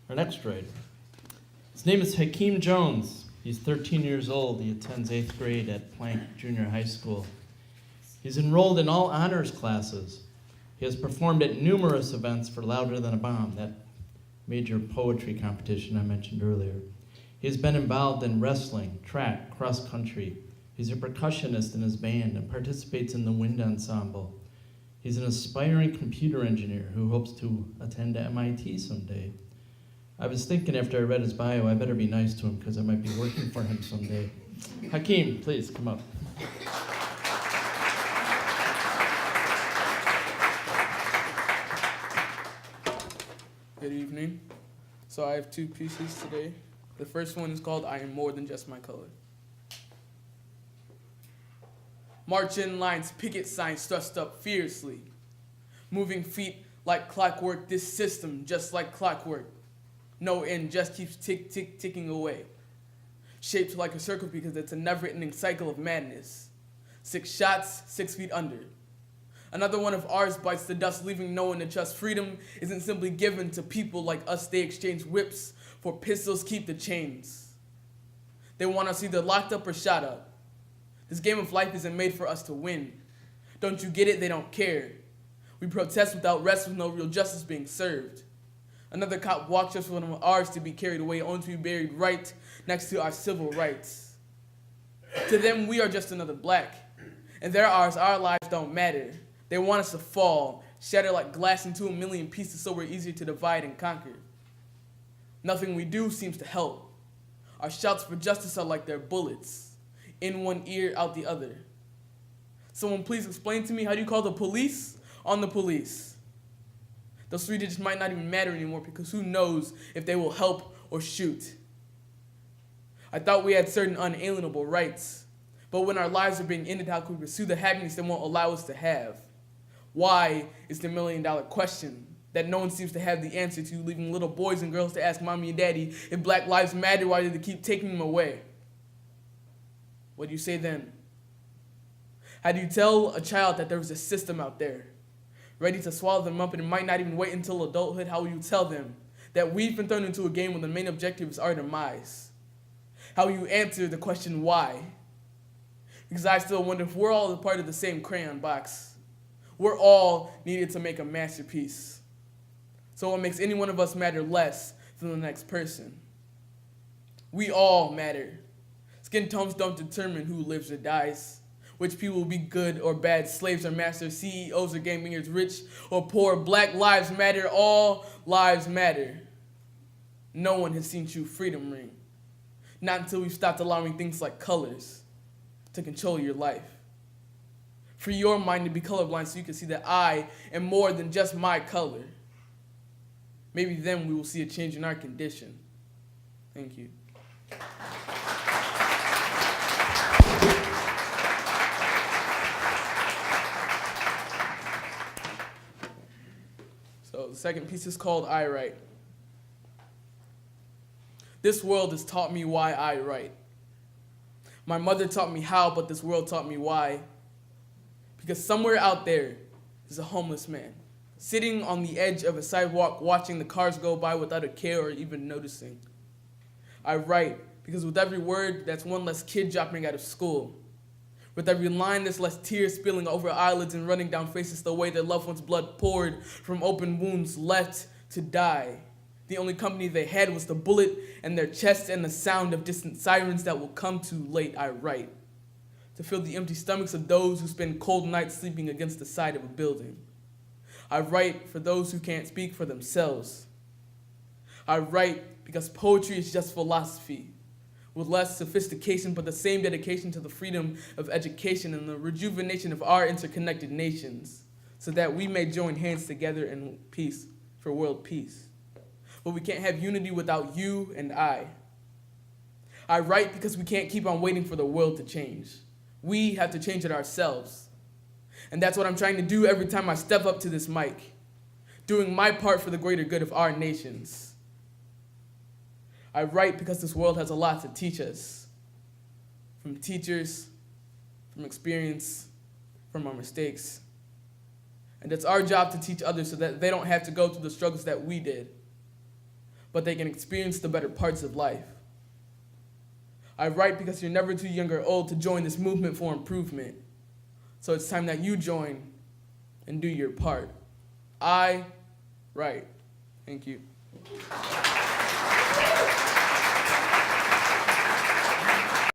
Our next writer. His name is Hakeem Jones. He's 13 years old. He attends 8th grade at Plank Junior High School. He's enrolled in all honors classes. He has performed at numerous events for Louder Than a Bomb, that major poetry competition I mentioned earlier. He has been involved in wrestling, track, cross country. He's a percussionist in his band and participates in the wind ensemble. He's an aspiring computer engineer who hopes to attend MIT someday. I was thinking after I read his bio, I better be nice to him because I might be working for him someday. Hakeem, please come up. Good evening. So I have 2 pieces today. The first one is called I Am More Than Just My Color. March in lines, picket signs thrust up fiercely. Moving feet like clockwork, this system just like clockwork. No end, just keeps ticking away. Shaped like a circle because it's a never-ending cycle of madness. 6 shots, 6 feet under. Another one of ours bites the dust, leaving no one to trust. Freedom isn't simply given to people like us. They exchange whips for pistols, keep the chains. They want us either locked up or shot up. This game of life isn't made for us to win. Don't you get it? They don't care. We protest without rest with no real justice being served. Another cop walks us one of ours to be carried away, only to be buried right next to our civil rights. To them, we are just another black. And they're ours, our lives don't matter. They want us to fall, shatter like glass into a million pieces so we're easier to divide and conquer. Nothing we do seems to help. Our shouts for justice are like their bullets, in one ear, out the other. Someone please explain to me, how do you call the police on the police? Those 3 digits might not even matter anymore because who knows if they will help or shoot. I thought we had certain unalienable rights, but when our lives are being ended, how can we pursue the happiness they won't allow us to have? Why is the $1 million question that no one seems to have the answer to, leaving little boys and girls to ask mommy and daddy if black lives matter, why do they keep taking them away? What do you say then? How do you tell a child that there is a system out there, ready to swallow them up and it might not even wait until adulthood? How will you tell them that we've been thrown into a game where the main objective is our demise? How will you answer the question why? Because I still wonder if we're all a part of the same crayon box. We're all needed to make a masterpiece. So what makes any one of us matter less than the next person? We all matter. Skin tones don't determine who lives or dies, which people will be good or bad, slaves or masters, CEOs or gamers, rich or poor. Black lives matter, all lives matter. No one has seen true freedom ring. Not until we've stopped allowing things like colors to control your life. For your mind to be colorblind so you can see that I am more than just my color. Maybe then we will see a change in our condition. Thank you. So the second piece is called I Write. This world has taught me why I write. My mother taught me how, but this world taught me why. Because somewhere out there is a homeless man, sitting on the edge of a sidewalk watching the cars go by without a care or even noticing. I write because with every word, that's one less kid dropping out of school. With every line, there's less tears spilling over eyelids and running down faces the way their loved one's blood poured from open wounds left to die. The only company they had was the bullet in their chest and the sound of distant sirens that will come too late. I write to fill the empty stomachs of those who spend cold nights sleeping against the side of a building. I write for those who can't speak for themselves. I write because poetry is just philosophy, with less sophistication but the same dedication to the freedom of education and the rejuvenation of our interconnected nations, so that we may join hands together in peace for world peace. But we can't have unity without you and I. I write because we can't keep on waiting for the world to change. We have to change it ourselves. And that's what I'm trying to do every time I step up to this mic, doing my part for the greater good of our nations. I write because this world has a lot to teach us, from teachers, from experience, from our mistakes. And it's our job to teach others so that they don't have to go through the struggles that we did. but they can experience the better parts of life. I write because you're never too young or old to join this movement for improvement. So it's time that you join and do your part. I write. Thank you.